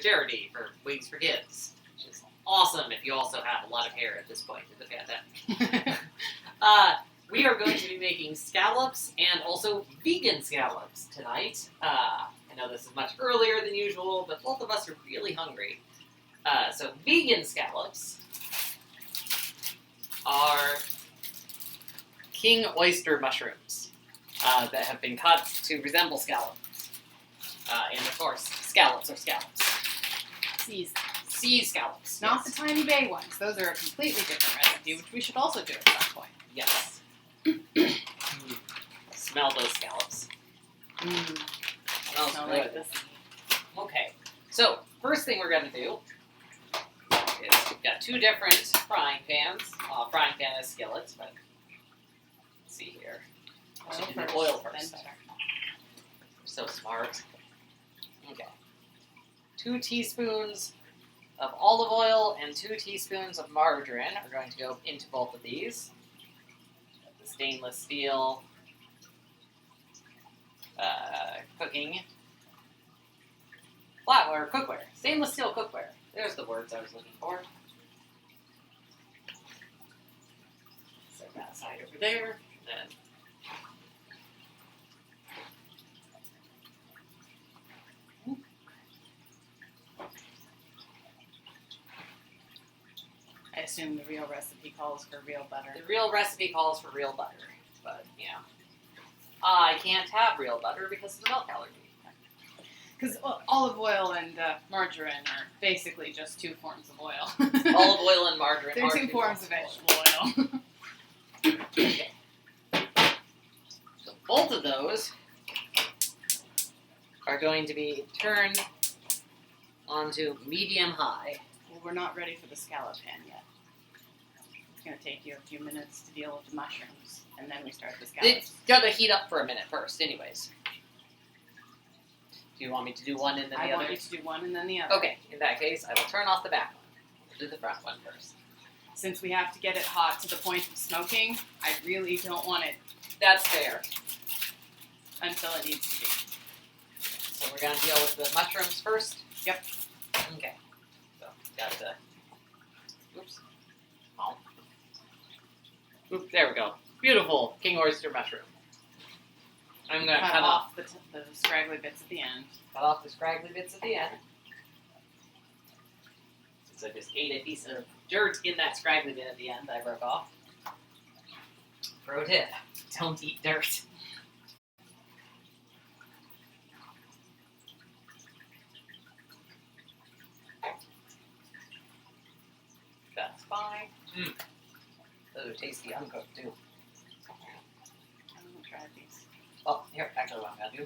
charity for Wings for Kids, which is awesome if you also have a lot of hair at this point in the pandemic. We are going to be making scallops and also vegan scallops tonight. I know this is much earlier than usual, but both of us are really hungry. So vegan scallops are king oyster mushrooms that have been cut to resemble scallops. And of course, scallops are scallops. Sea scallops. Not the tiny bay ones. Those are a completely different recipe, which we should also do at some point. Yes. Smell those scallops. Smells Smell good. like this. Okay, so first thing we're going to do is we've got two different frying pans. Frying pan is skillets, but let's see here. Oil first. Then butter. So smart. Okay. 2 teaspoons of olive oil and 2 teaspoons of margarine are going to go into both of these. Got the stainless steel cooking flatware, cookware. Stainless steel cookware. There's the words I was looking for. Set that aside over there. Then I assume the real recipe calls for real butter. the real recipe calls for real butter, but yeah. I can't have real butter because of the milk allergy. Because olive oil and margarine are basically just 2 forms of oil. Olive oil and margarine They're are 2 forms of vegetable oil. Okay. So both of those are going to be turned onto medium-high. Well, we're not ready for the scallop pan yet. It's going to take you a few minutes to deal with the mushrooms, and then we start the scallops. It's got to heat up for a minute first, anyways. Do you want me to do one and then the I other? want you to do one and then the other. Okay, in that case, I will turn off the back one. We'll do the front one first. Since we have to get it hot to the point of smoking, I really don't want it That's fair. until it needs to be. So we're going to deal with the mushrooms first? Yep. Okay. So, got the... Oops. Oh. Oop, there we go. Beautiful king oyster mushroom. I'm going to Cut cut off the scraggly bits at the end. Cut off the scraggly bits at the end. Since I just ate a piece of dirt in that scraggly bit at the end I broke off. Pro tip, don't eat dirt. That's fine. Those are tasty uncooked too. I haven't tried these. Oh, here, actually what I'm going to do.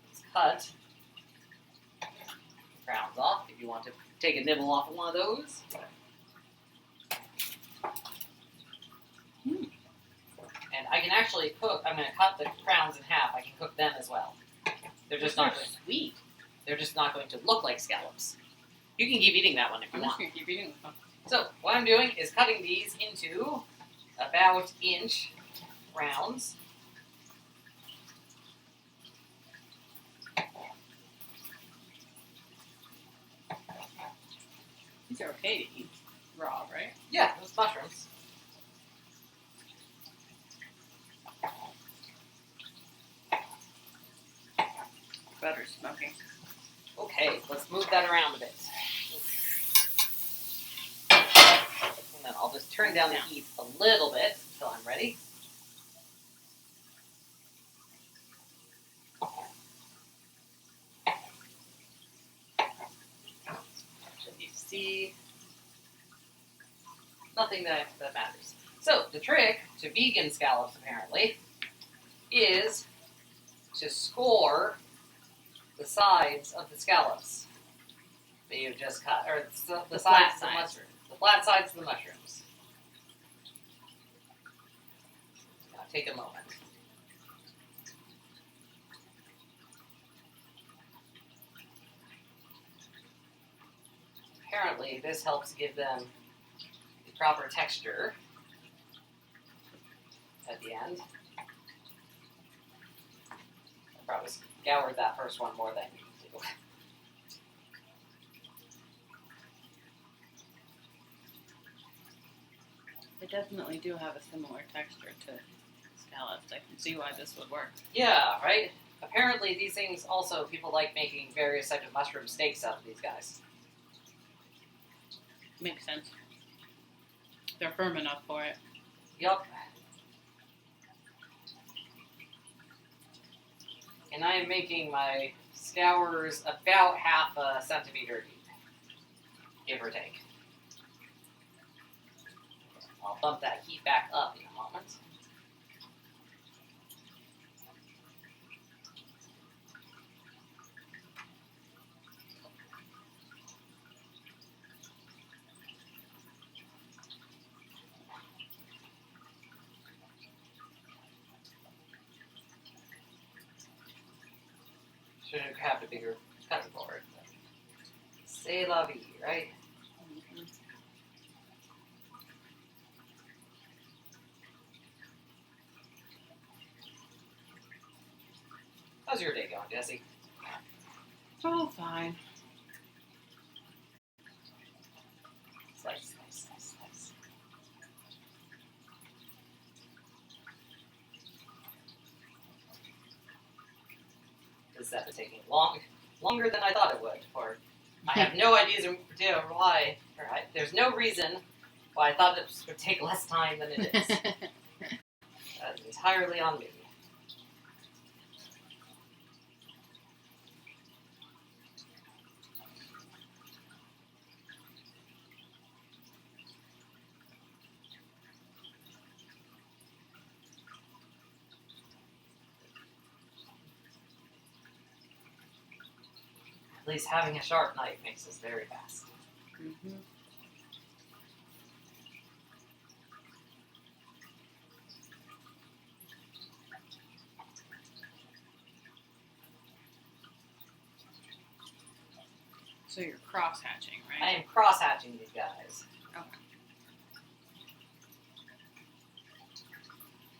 Let's cut the crowns off if you want to take a nibble off of one of those. And I can actually cook, I'm going to cut the crowns in half. I can cook them as well. They're just not sweet. They're just not going to look like scallops. You can keep eating that one if you I'm want. just going to keep eating them. So, what I'm doing is cutting these into about inch rounds. These are okay to eat raw, right? Yeah, those mushrooms. Butter's smoking. Okay, let's move that around a bit. And then I'll just turn down the heat a little bit until I'm ready. Should you see? Nothing that matters. So, the trick to vegan scallops, apparently, is to score the sides of the scallops that you've just cut, or the sides of the mushrooms. The flat sides of the mushrooms. Now take a moment. Apparently, this helps give them the proper texture at the end. I probably scoured that first one more than you do. They definitely do have a similar texture to scallops. I can see why this would work. Yeah, right? Apparently these things also, people like making various types of mushroom steaks out of these guys. Makes sense. They're firm enough for it. Yup. And I am making my scours about half a centimeter deep, give or take. I'll bump that heat back up in a moment. Should have grabbed a bigger cutting board. C'est la vie, right? Mm-hmm. How's your day going, Jesse? Oh, fine. Slice, slice, slice, slice. This has been taking longer than I thought it would. Or I have no idea why. There's no reason why I thought this would take less time than it is. That's entirely on me. At least having a sharp knife makes this very fast. Mm-hmm. So you're cross-hatching, I right? am cross-hatching these guys. Okay.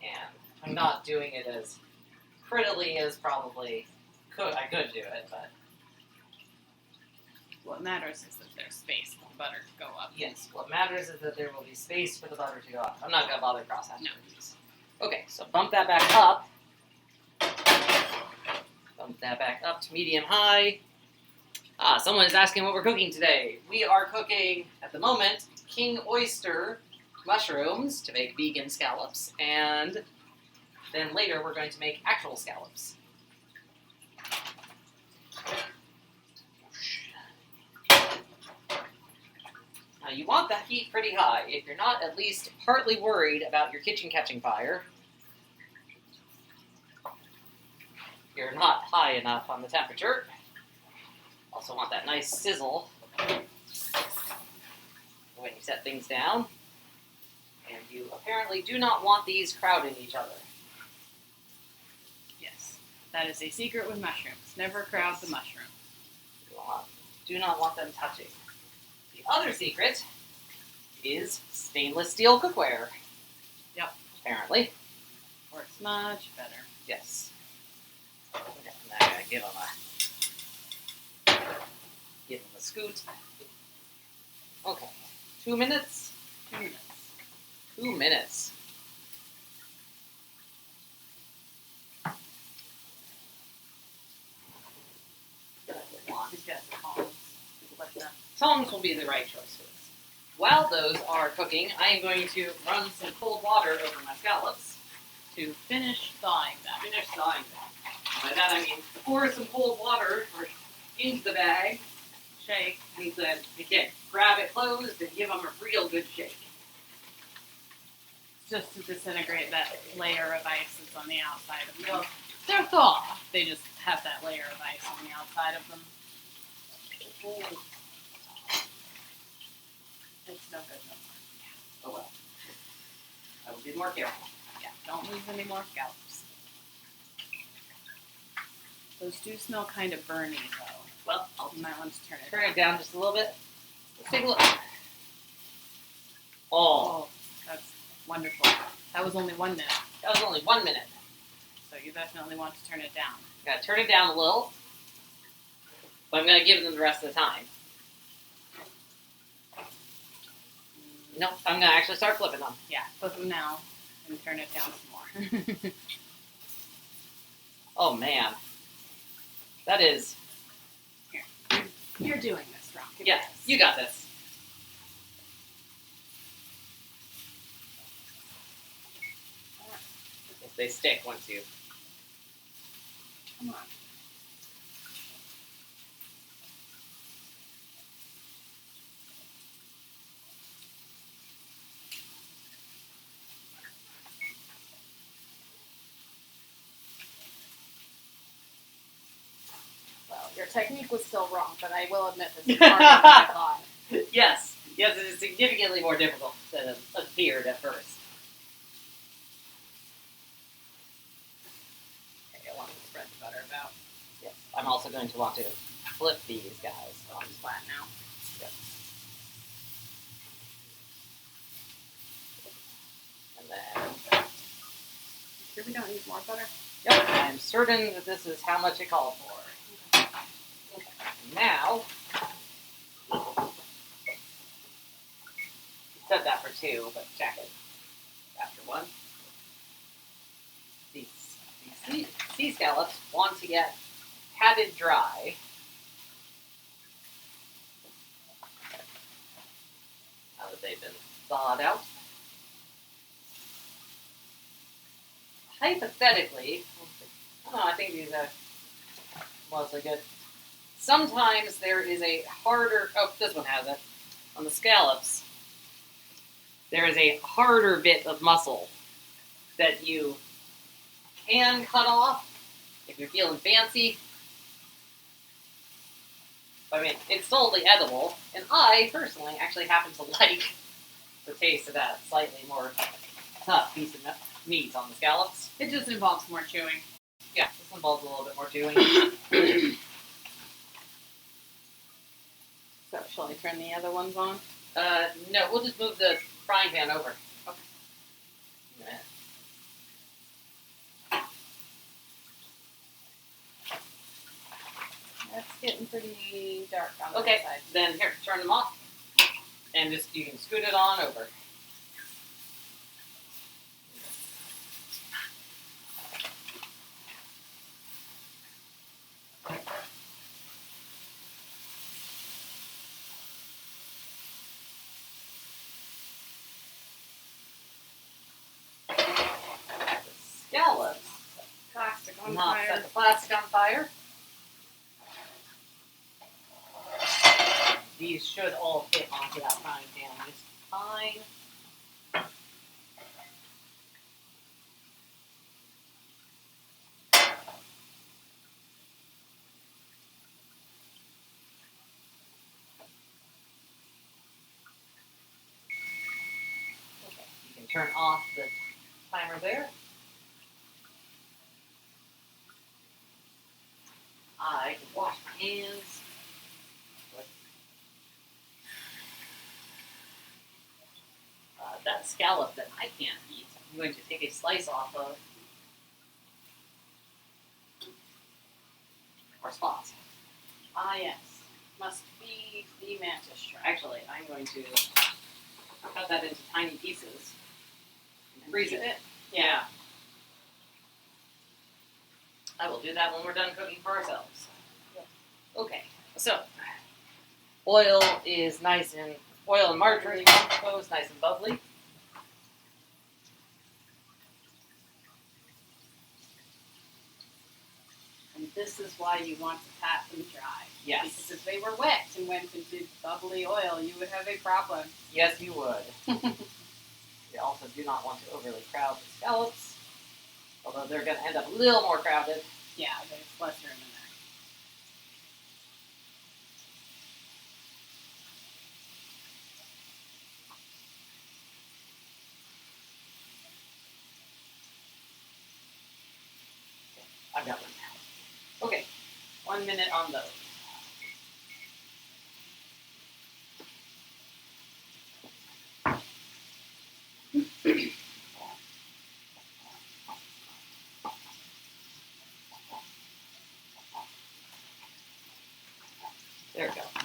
And I'm not doing it as prettily as probably I could do it, but What matters is that there's space for the butter to go up. yes, what matters is that there will be space for the butter to go up. I'm not going to bother cross-hatching these. Okay, so bump that back up. Bump that back up to medium-high. Someone is asking what we're cooking today. We are cooking, at the moment, king oyster mushrooms to make vegan scallops, and then later we're going to make actual scallops. Now you want the heat pretty high. If you're not at least partly worried about your kitchen catching fire, you're not high enough on the temperature. Also want that nice sizzle when you set things down. And you apparently do not want these crowding each other. Yes. That is a secret with mushrooms. Never crowd the mushroom. Do not want them touching. The other secret is stainless steel cookware. Yep. Apparently. Works much better. Yes. I'm going to give them a scoot. Okay. 2 minutes? 2 minutes. 2 minutes. He's got the tongs. Let them. Tongs will be the right choice for this. While those are cooking, I am going to run some cold water over my scallops To finish thawing them. finish thawing them. By that I mean pour some cold water into the bag, Shake. and then again grab it closed and give them a real good shake. Just to disintegrate that layer of ice that's on the outside of them. They're thawed. They just have that layer of ice on the outside of them. It's no good no more. Oh well. I will be more careful. Yeah, don't lose any more scallops. Those do smell kind of burny, though. Well, I'll You might want to turn it turn it down just a little bit. Let's take a look. Oh, Oh, that's wonderful. That was only 1 minute, that was only 1 minute. so you definitely want to turn it down. Gotta turn it down a little, but I'm gonna give them the rest of the time. Nope, I'm gonna actually start flipping them. Yeah, flip them now and turn it down some more. Oh man, that is. You're doing this, Rock. Yeah, you got this. If they stick once you. Come on. Well, your technique was still wrong, but I will admit this is harder than I thought. Yes, it is significantly more difficult than it appeared at first. Okay, I want to spread the butter about. Yes, I'm also going to want to flip these guys. So I'm flat now. Yep. And then, Sure we don't need more butter? yep, I'm certain that this is how much it called for. Okay. Now, set that for 2, but check it after 1. These sea scallops want to get patted dry. Now that they've been thawed out. Hypothetically, I think these are mostly good. Sometimes there is a harder, this one has it, on the scallops, there is a harder bit of muscle that you can cut off if you're feeling fancy. I mean, it's totally edible, and I, personally, actually happen to like the taste of that slightly more tough piece of meat on the scallops. It just involves more chewing. Yeah, this involves a little bit more chewing. So, shall I turn the other ones on? No, we'll just move the frying pan over. Okay. Yeah. That's getting pretty dark on the Okay, side. then here, turn them off, and just you can scoot it on over. Scallops. Plastic on Not fire. set the plastic on fire. These should all fit onto that frying pan just fine. Okay, you can turn off the timer there. I can wash my hands. That scallop that I can't eat, I'm going to take a slice off of. Or spots. Ah, yes. Must be the mantis shrimp. Actually, I'm going to cut that into tiny pieces and freeze it. Yeah. I will do that when we're done cooking for ourselves. Okay, so oil is nice and oil and margarine composed, nice and bubbly. And this is why you want to pat them dry. Yes. Because if they were wet and went into bubbly oil, you would have a problem. Yes, you would. You also do not want to overly crowd the scallops, although they're going to end up a little more crowded. Yeah, there's less room in there. I've got one now. Okay, 1 minute on those.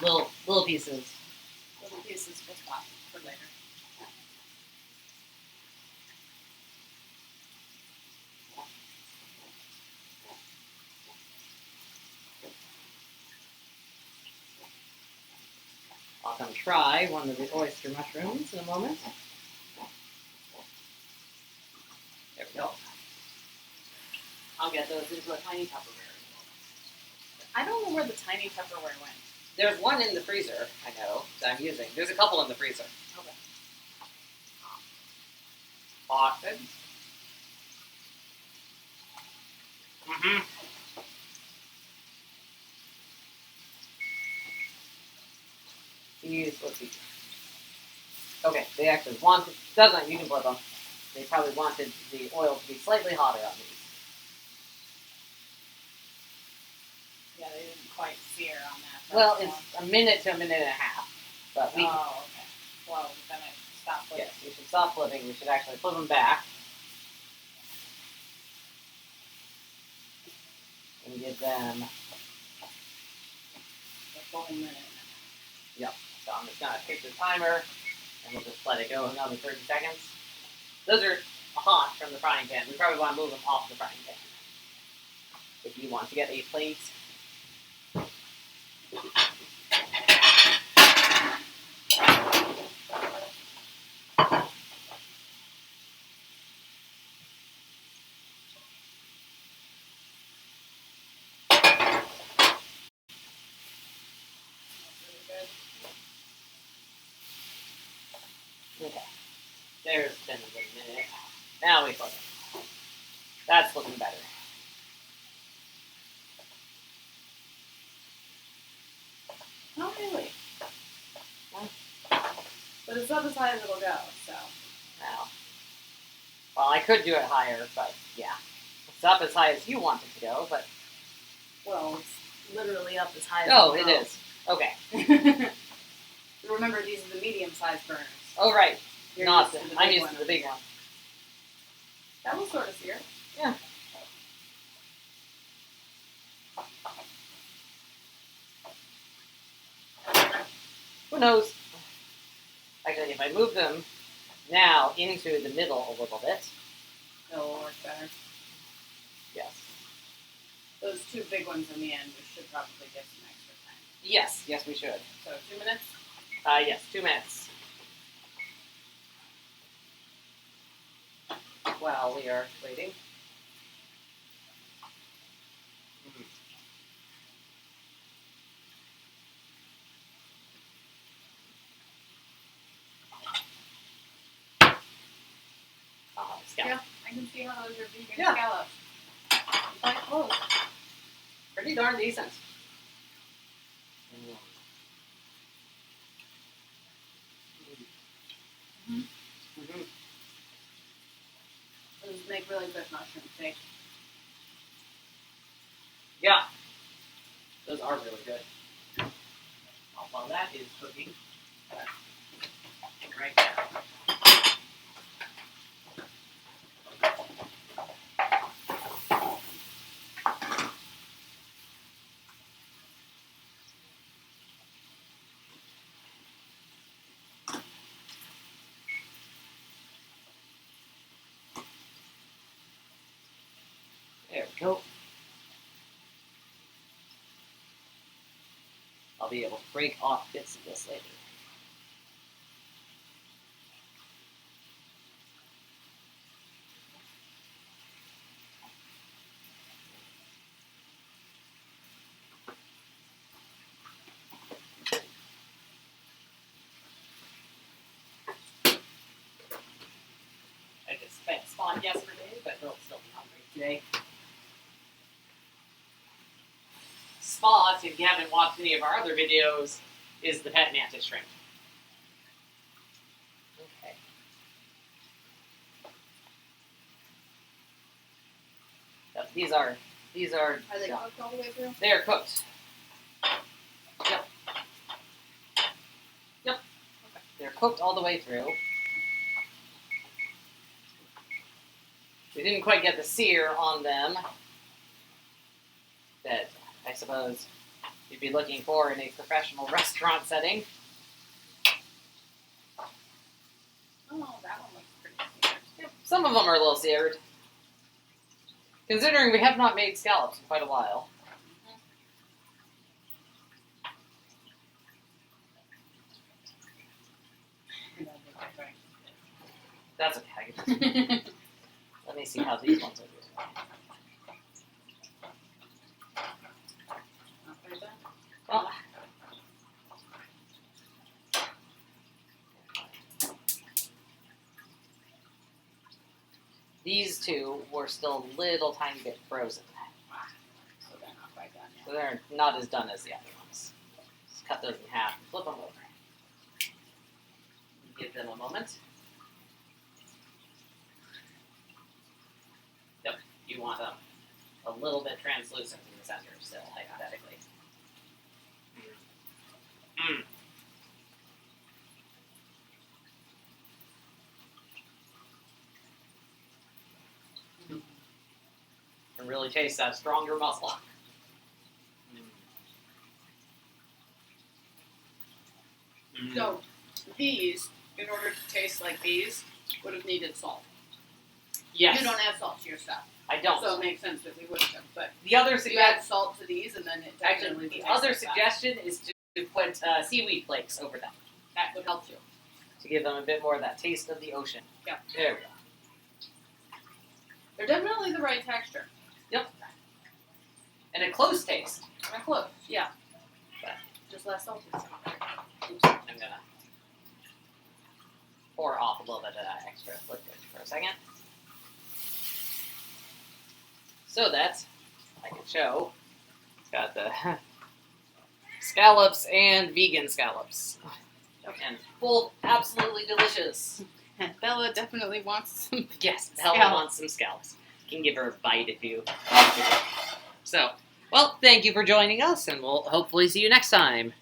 little pieces. Little pieces for spot for later. I'll come try one of the oyster mushrooms in a moment. There we go. I'll get those into a tiny Tupperware. I don't know where the tiny Tupperware went. There's one in the freezer, I know, that I'm using. There's a couple in the freezer. Okay. Awesome. Mm-hmm. These, let's see. Okay, they actually wanted, doesn't, you can flip them. They probably wanted the oil to be slightly hotter on these. Yeah, they didn't quite sear on that. Well, it's a minute to a minute and a half. But we Oh, okay. Well, then I stop flipping. yes, we should stop flipping. We should actually flip them back. And give them, The full minute. yep. So I'm just going to pick the timer, and we'll just let it go another 30 seconds. Those are hot from the frying pan. We probably want to move them off the frying pan. If you want to get a plate. Okay. There's been a good minute. Now we flip it. That's looking better. Not really. Well, But it's not as high as it'll go, so. well, I could do it higher, but yeah. It's up as high as you want it to go, but... Well, it's literally up as high as Oh, it'll it go. is. Okay. Remember, these are the medium-sized burners. Oh, right. You're Not used to the I'm big used to the big one. That will sort of sear. Yeah. Who knows? Actually, if I move them now into the middle a little bit. It'll work better. Yes. Those two big ones in the end, we should probably get some extra time. Yes. Yes, we should. So 2 minutes? Yes, 2 minutes. While we are waiting. Yeah, I can see how those are vegan Yeah. scallops. Quite close. Pretty darn decent. Mm-hmm. Mm-hmm. Those make really good mushroom steak. Yeah. Those are really good. While that is cooking, right now. There we go. I'll be able to break off bits of this later. I just spent spawn yesterday, but they'll still be hungry today. Spot, if you haven't watched any of our other videos, is the pet mantis shrimp. Okay. Yep, these are Are they done. cooked all the way through? They are cooked. Yep. Yep. Okay. They're cooked all the way through. We didn't quite get the sear on them. That I suppose you'd be looking for in a professional restaurant setting. Oh, that one looks pretty seared. Yep, some of them are a little seared. Considering we have not made scallops in quite a while. That's okay. Let me see how these ones are doing. Well, these two were still a little tiny bit frozen. So they're not quite done yet. So they're not as done as the other ones. Just cut those in half and flip them over. Give them a moment. Yep, you want them a little bit translucent in the center still, hypothetically. Mm. And really taste that stronger muscle. Mm. So, these, in order to taste like these, would have needed salt. Yes. You don't add salt to your stuff. I don't. So it makes sense that we wouldn't have. But The other you add suggestion, salt to these, and then it actually, definitely the tastes other like that. suggestion is to put seaweed flakes over them That would help you. to give them a bit more of that taste of the ocean. Yeah. There we go. They're definitely the right texture. And a close taste. They're close, yeah. But just less salty. I'm gonna pour off a little bit of that extra liquid for a second, so that I can show. It's got the scallops and vegan scallops, and both absolutely delicious. And Bella definitely wants some. Yes, Bella Scallops. wants some scallops. You can give her a bite if you want to. So, well, thank you for joining us, and we'll hopefully see you next time.